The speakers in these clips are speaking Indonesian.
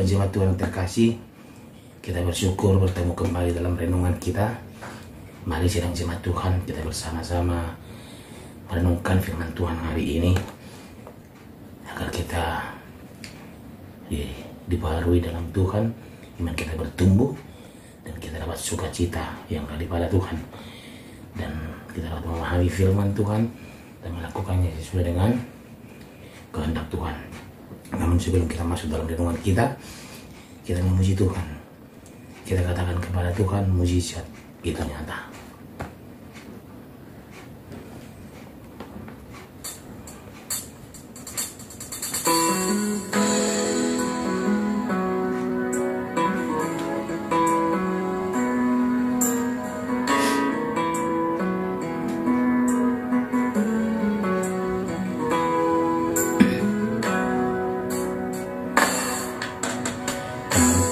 Sidang jemaat Tuhan yang terkasih, kita bersyukur bertemu kembali dalam renungan kita. Mari sidang jemaat Tuhan, kita bersama-sama merenungkan firman Tuhan hari ini, agar kita dibaharui dalam Tuhan, iman kita bertumbuh, dan kita dapat sukacita yang daripada Tuhan, dan kita dapat memahami firman Tuhan dan melakukannya sesuai dengan kehendak Tuhan. Namun sebelum kita masuk dalam renungan kita memuji Tuhan. Kita katakan kepada Tuhan, mujizat itu nyata.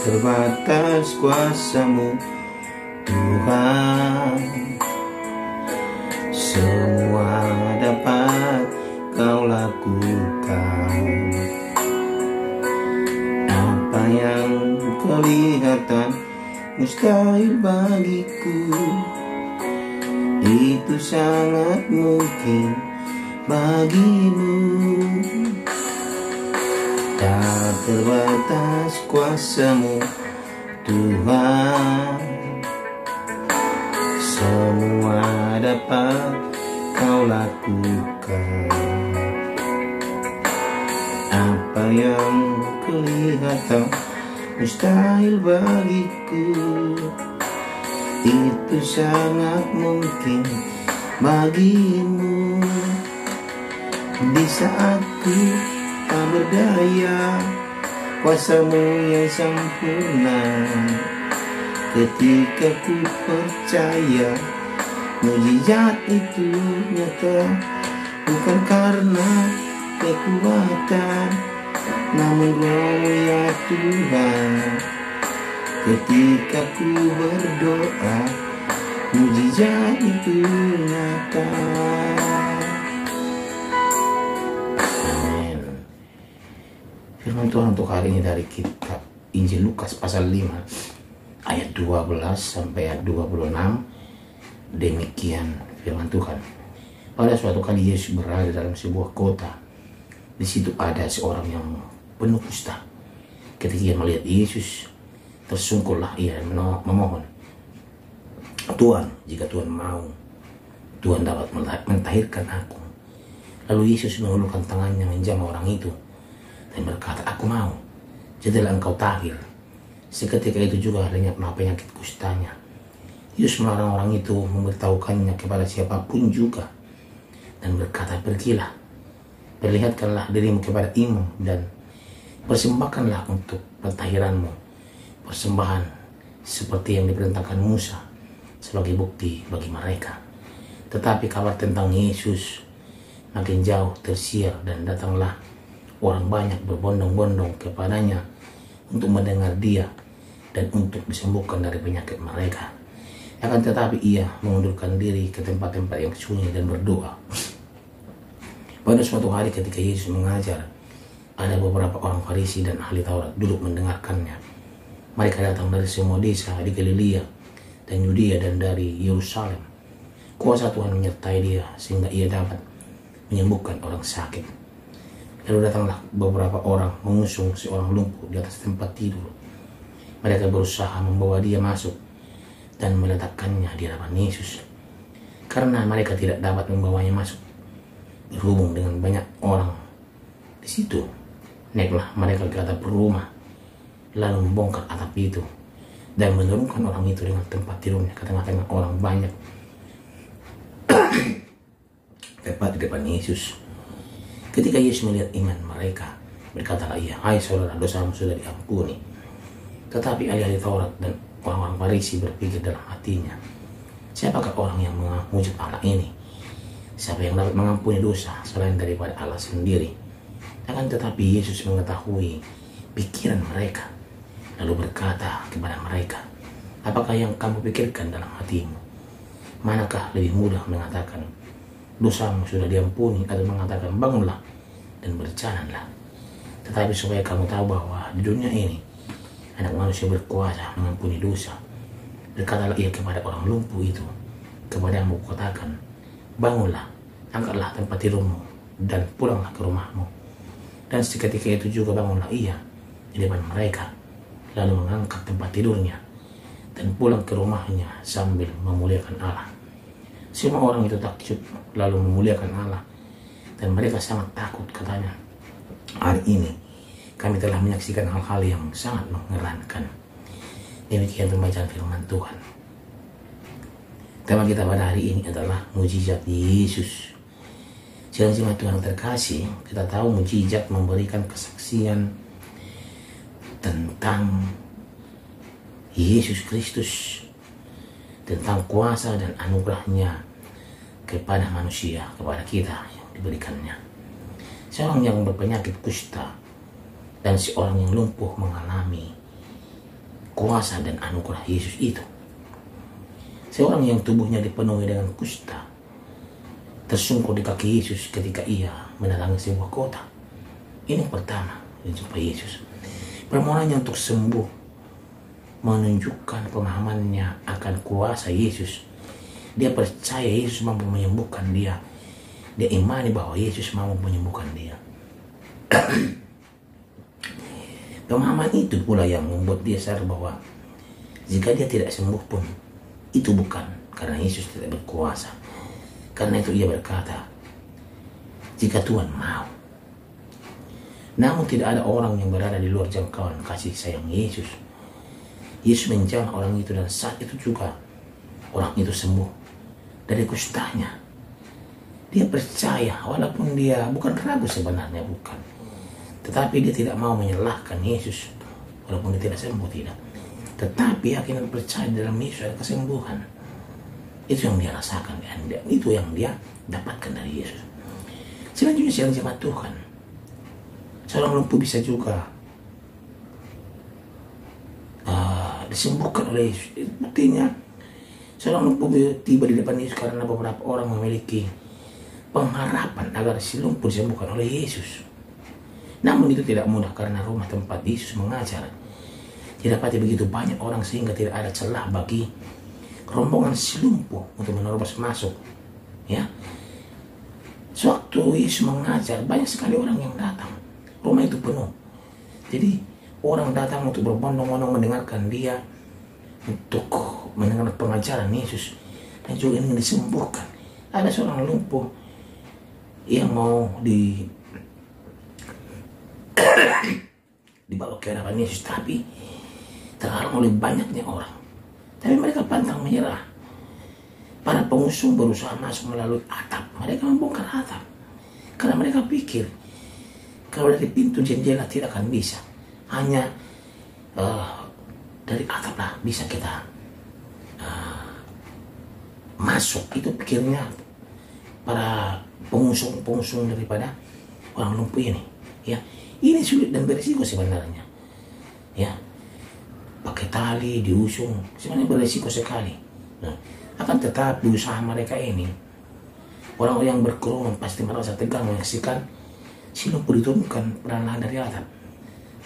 Terbatas kuasa-Mu Tuhan, semua dapat Kau lakukan. Apa yang kelihatan mustahil bagiku, itu sangat mungkin bagimu. Tak terbatas kuasa-Mu Tuhan, semua dapat Kau lakukan. Apa yang kelihatan mustahil bagiku, itu sangat mungkin bagimu. Di saat ku tak berdaya, kuasa-Mu yang sempurna. Ketika ku percaya mujizat itu nyata, bukan karena kekuatan, namun Roh ya Tuhan. Ketika ku berdoa, mujizat itu nyata. Firman Tuhan untuk hari ini dari kitab Injil Lukas pasal 5 ayat 12 sampai ayat 26. Demikian firman Tuhan. Pada suatu kali Yesus berada dalam sebuah kota. Di situ ada seorang yang penuh kusta. Ketika ia melihat Yesus, tersungkurlah ia dan memohon, "Tuhan, jika Tuhan mau, Tuhan dapat mentahirkan aku." Lalu Yesus mengulurkan tangannya menjamah orang itu dan berkata, "Aku mau, jadilah engkau tahir." Seketika itu juga lenyaplah penyakit kustanya. Yesus melarang orang itu memberitahukannya kepada siapapun juga, dan berkata, "Pergilah, perlihatkanlah dirimu kepada imam dan persembahkanlah untuk pentahiranmu persembahan seperti yang diperintahkan Musa sebagai bukti bagi mereka." Tetapi kabar tentang Yesus makin jauh tersiar, dan datanglah orang banyak berbondong-bondong kepadanya untuk mendengar dia dan untuk disembuhkan dari penyakit mereka. Akan tetapi ia mengundurkan diri ke tempat-tempat yang sunyi dan berdoa. Pada suatu hari ketika Yesus mengajar, ada beberapa orang Farisi dan ahli Taurat duduk mendengarkannya. Mereka datang dari semua desa di Galilea dan Yudea dan dari Yerusalem. Kuasa Tuhan menyertai dia sehingga ia dapat menyembuhkan orang sakit. Lalu datanglah beberapa orang mengusung seorang lumpuh di atas tempat tidur. Mereka berusaha membawa dia masuk dan meletakkannya di hadapan Yesus. Karena mereka tidak dapat membawanya masuk berhubung dengan banyak orang di situ, naiklah mereka ke atap rumah, lalu membongkar atap itu dan menurunkan orang itu dengan tempat tidurnya ke tengah-tengah orang banyak, tepat di depan Yesus. Ketika Yesus melihat iman mereka, berkatalah ia, "Hai saudara, dosamu sudah diampuni." Tetapi ahli Taurat dan orang-orang Farisi berpikir dalam hatinya, "Siapakah orang yang memuji Allah ini? Siapa yang dapat mengampuni dosa selain daripada Allah sendiri?" Akan tetapi Yesus mengetahui pikiran mereka, lalu berkata kepada mereka, "Apakah yang kamu pikirkan dalam hatimu? Manakah lebih mudah mengatakan, dosamu sudah diampuni, atau mengatakan, bangunlah dan berjalanlah? Tetapi supaya kamu tahu bahwa di dunia ini Anak manusia berkuasa mengampuni dosa. Berkatalah ia kepada orang lumpuh itu, kepada yang katakan, bangunlah, angkatlah tempat tidurmu, dan pulanglah ke rumahmu. Dan seketika itu juga bangunlah ia di depan mereka, lalu mengangkat tempat tidurnya, dan pulang ke rumahnya sambil memuliakan Allah. Semua orang itu takjub lalu memuliakan Allah, dan mereka sangat takut, katanya, hari ini kami telah menyaksikan hal-hal yang sangat mengherankan. Demikian pembacaan firman Tuhan. Tema kita pada hari ini adalah mujizat Yesus. Jemaat Tuhan terkasih, kita tahu mujizat memberikan kesaksian tentang Yesus Kristus, tentang kuasa dan anugerahnya kepada manusia, kepada kita yang diberikannya. Seorang yang berpenyakit kusta dan seorang yang lumpuh mengalami kuasa dan anugerah Yesus itu. Seorang yang tubuhnya dipenuhi dengan kusta tersungkur di kaki Yesus ketika ia mendatangi sebuah kota. Ini yang pertama dijumpa Yesus. Permohonannya untuk sembuh menunjukkan pemahamannya akan kuasa Yesus. Dia percaya Yesus mampu menyembuhkan dia. Dia imani bahwa Yesus mampu menyembuhkan dia. Pemahaman itu pula yang membuat dia sadar bahwa jika dia tidak sembuh pun, itu bukan karena Yesus tidak berkuasa. Karena itu ia berkata, jika Tuhan mau. Namun tidak ada orang yang berada di luar jangkauan kasih sayang Yesus. Yesus menjamah orang itu, dan saat itu juga orang itu sembuh dari kustanya. Dia percaya walaupun dia bukan ragu sebenarnya, bukan. Tetapi dia tidak mau menyalahkan Yesus walaupun dia tidak sembuh, tidak. Tetapi yakin dan percaya dalam Yesus ada kesembuhan. Itu yang dia rasakan, dan itu yang dia dapatkan dari Yesus. Selanjutnya siang jemaat Tuhan, seorang lumpuh bisa juga disembuhkan oleh Yesus. Buktinya seorang lumpuh tiba di depan Yesus karena beberapa orang memiliki pengharapan agar si lumpuh disembuhkan oleh Yesus. Namun itu tidak mudah karena rumah tempat Yesus mengajar tidak pasti begitu banyak orang, sehingga tidak ada celah bagi rombongan si lumpuh untuk menerobos masuk. Ya, sewaktu Yesus mengajar banyak sekali orang yang datang, rumah itu penuh. Jadi orang datang untuk berbondong-bondong mendengarkan dia, untuk mendengar pengajaran Yesus, dan juga ingin disembuhkan. Ada seorang lumpuh yang mau dibawa ke hadapan Yesus, tapi terhalang oleh banyaknya orang. Tapi mereka pantang menyerah. Para pengusung berusaha masuk melalui atap. Mereka membongkar atap karena mereka pikir kalau dari pintu jendela tidak akan bisa, hanya dari atap lah bisa kita masuk. Itu pikirnya para pengusung daripada orang lumpuh ini. Ya, ini sulit dan berisiko sebenarnya. Ya, pakai tali diusung sebenarnya berisiko sekali. Nah, akan tetapi usaha mereka ini, orang-orang yang berkerumun pasti merasa tegang menyaksikan si lumpuh diturunkan perlahan dari atap.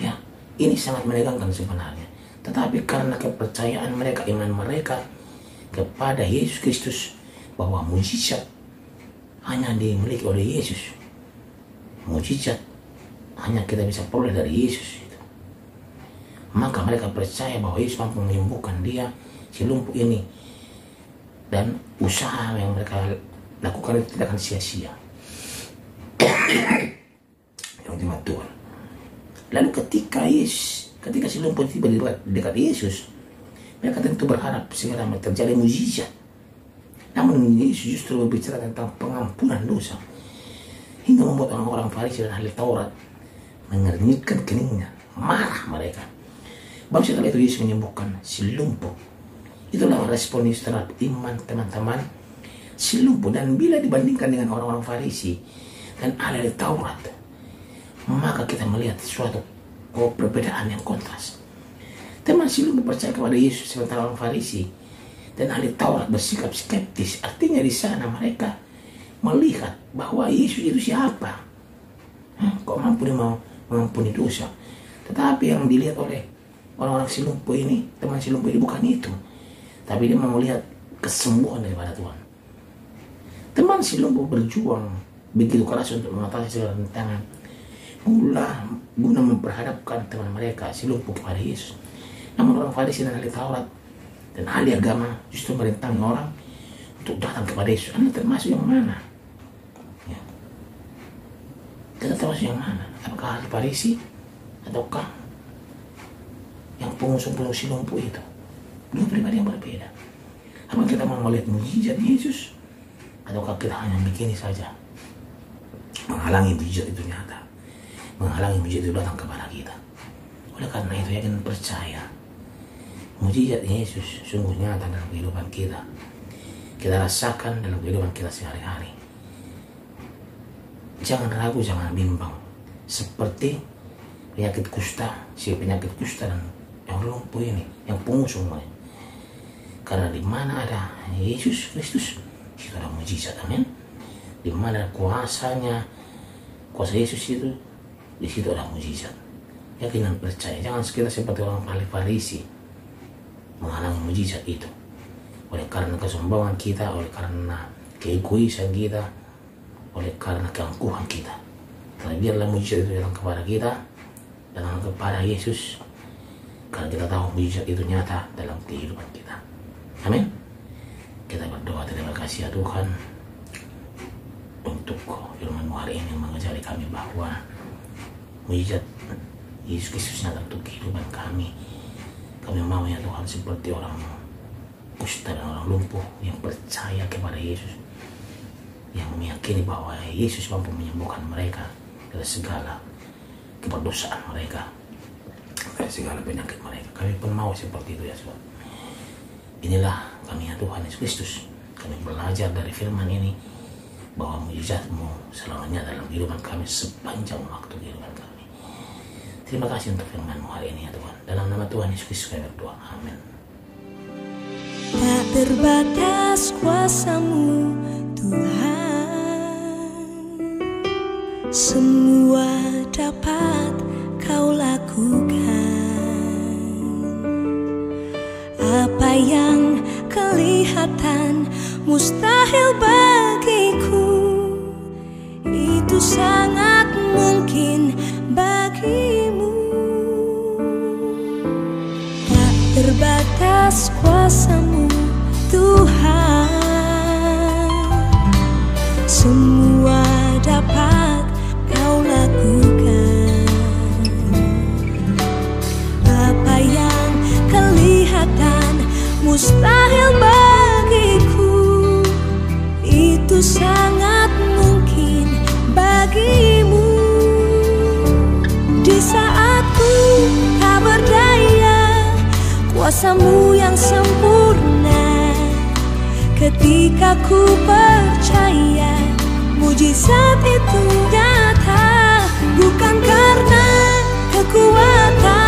Ya, ini sangat menegangkan sebenarnya. Tetapi karena kepercayaan mereka, iman mereka kepada Yesus Kristus, bahwa mujizat hanya dimiliki oleh Yesus. Mujizat hanya kita bisa peroleh dari Yesus. Maka mereka percaya bahwa Yesus mampu menyembuhkan dia, si lumpuh ini, dan usaha yang mereka lakukan itu tidak akan sia-sia. Yang jemaat Tuhan. Lalu ketika si lumpuh tiba di dekat Yesus, mereka tentu berharap segera terjadi mujizat. Namun Yesus justru berbicara tentang pengampunan dosa, hingga membuat orang-orang Farisi dan ahli Taurat mengernyitkan keningnya, marah mereka. Baru setelah itu Yesus menyembuhkan si lumpuh. Itulah respon Yesus terhadap iman teman-teman si lumpuh. Dan bila dibandingkan dengan orang-orang Farisi dan ahli Taurat, maka kita melihat suatu perbedaan yang kontras. Teman si lumpuh percaya kepada Yesus, sementara orang Farisi dan ahli Taurat bersikap skeptis. Artinya di sana mereka melihat bahwa Yesus itu siapa? Kok mampu dia mau mengampuni dosa? Tetapi yang dilihat oleh orang-orang si lumpuh ini, teman si lumpuh ini bukan itu. Tapi dia mau melihat kesembuhan daripada Tuhan. Teman si lumpuh berjuang begitu keras untuk mengatasi segala rintangan. Guna memperhadapkan teman mereka si lumpuh kepada Yesus. Namun orang Farisi dan ahli Taurat dan ahli agama justru merintangi orang untuk datang kepada Yesus. Anda termasuk yang mana? Ya. Kita termasuk yang mana? Apakah ahli Farisi ataukah yang pengusung si lumpuh itu? Dua pribadi yang berbeda. Apakah kita mau melihat mujizat Yesus ataukah kita hanya begini saja menghalangi mujizat itu nyata, menghalangi mujizat itu datang kepada kita? Oleh karena itu yakin percaya mujizat Yesus sungguh nyata dalam kehidupan kita. Kita rasakan dalam kehidupan kita sehari-hari. Jangan ragu, jangan bimbang. Seperti penyakit kusta, si penyakit kusta dan yang lumpuh ini, yang pengusung ini. Karena di mana ada Yesus Kristus, itu ada mujizat, amin. Di mana kuasanya, kuasa Yesus itu, di situ ada mujizat. Yakin dan percaya. Jangan kita seperti orang ahli Farisi menghalangi mujizat itu oleh karena kesombongan kita, oleh karena keegoisan kita, oleh karena keangkuhan kita. Karena biarlah mujizat itu datang kepada kita, datang kepada Yesus, karena kita tahu mujizat itu nyata dalam kehidupan kita. Amin. Kita berdoa, terima kasih ya Tuhan untuk firman-Mu hari ini yang mengajari kami bahwa mujizat Yesus Kristus nyata untuk kehidupan kami. Kami mau ya Tuhan seperti orang kusta dan orang lumpuh yang percaya kepada Yesus, yang meyakini bahwa Yesus mampu menyembuhkan mereka dari segala keberdosaan mereka, dari segala penyakit mereka. Kami pun mau seperti itu ya Tuhan. Inilah kami ya Tuhan Yesus Kristus. Kami belajar dari firman ini bahwa mujizat-Mu selamanya dalam kehidupan kami sepanjang waktu kehidupan kami. Terima kasih untuk firman-Mu hari ini ya Tuhan. Dalam nama Tuhan Yesus Kristus kami berdoa. Amin. Tak terbatas kuasa-Mu Tuhan, semua dapat Kau lakukan. Apa yang kelihatan mustahil bagiku, itu sangat mungkin bagimu. Tak terbatas kuasa-Mu Tuhan, semua dapat Kau lakukan. Apa yang kelihatan mustahil bagiku, itu sangat mungkin bagimu. Di saat ku tak berdaya, kuasa-Mu yang sempurna. Ketika ku percaya mujizat itu nyata, bukan karena kekuatan